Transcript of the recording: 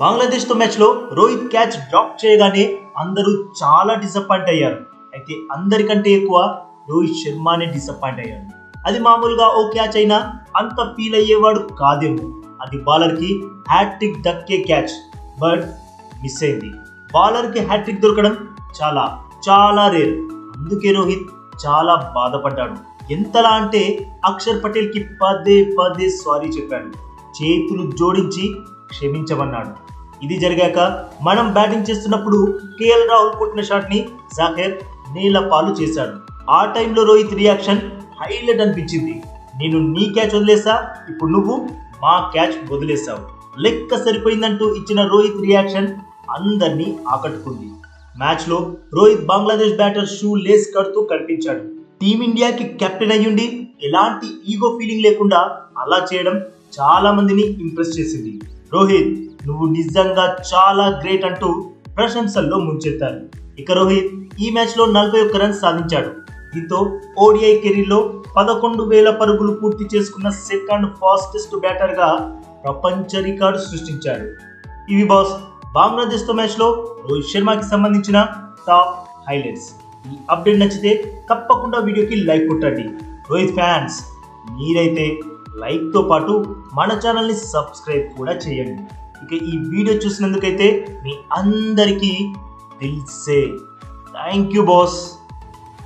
బంగ్లాదేశ్ తో మ్యాచ్ లో Rohit catch drop చేయగానే అందరూ చాలా డిసప్పాయింట్ అయ్యారు. అయితే అందరికంటే ఎక్కువ రోహిత్ శర్మనే డిసప్పాయింట్ అయ్యాడు. అది మామూలుగా ఓ క్యాచ్ అయినా అంత ఫీల్ అయ్యేవాడు కాదేమో. అది బౌలర్ కి హ్యాట్రిక్ దక్కే క్యాచ్, బట్ మిస్ అయింది. బౌలర్ కి హ్యాట్రిక్ దొరకడం చాలా చాలా రేర్. అందుకే రోహిత్ చాలా బాధపడ్డాడు. ఎంతలా అంటే అక్షర్ పటేల్ కి పదే పదే సారీ చెప్పాడు, చేతులు జోడించి క్షమించమన్నాడు. ఇది జరిగాక మనం బ్యాటింగ్ చేస్తున్నప్పుడు కేఎల్ రాహుల్ కొట్టిన షాట్ ని జాహీర్ నేలపాలు చేశాడు. ఆ టైంలో రోహిత్ రియాక్షన్ హైలైట్ అనిపించింది. నేను నీ క్యాచ్ వదిలేసా, ఇప్పుడు నువ్వు మా క్యాచ్ వదిలేసావు, లెక్క సరిపోయిందంటూ ఇచ్చిన రోహిత్ రియాక్షన్ అందరినీ ఆకట్టుకుంది. మ్యాచ్ లో Rohit Bangladesh batter shoe lace కడుతూ కనిపించాడు. టీమిండియాకి కెప్టెన్ అయ్యుండి ఎలాంటి ఈగో ఫీలింగ్ లేకుండా అలా చేయడం చాలా మందిని ఇంప్రెస్ చేసింది. రోహిత్ నువ్వు నిజంగా చాలా గ్రేట్ అంటూ ప్రశంసల్లో ముంచెత్తారు. ఇక రోహిత్ ఈ మ్యాచ్ లో 41 రన్స్ సాధించాడు. దీంతో ఓడిఐ కెరీర్ లో 11,000 పరుగులు పూర్తి చేసుకున్న సెకండ్ ఫాస్టెస్ట్ బ్యాటర్ గా ప్రపంచ రికార్డు సృష్టించాడు. ఇవి బాస్ బంగ్లాదేశ్ తో మ్యాచ్ లో రోహిత్ శర్మకి సంబంధించిన టాప్ హైలైట్స్. ఈ అప్డేట్ నచ్చితే తప్పకుండా వీడియోకి లైక్ కొట్టండి. రోహిత్ ఫ్యాన్స్ మీరైతే లైక్ తో పాటు మన ఛానల్ని సబ్స్క్రైబ్ కూడా చేయండి. ఇక ఈ వీడియో చూసినందుకైతే మీ అందరికీ దిల్ సే థ్యాంక్ యూ బాస్.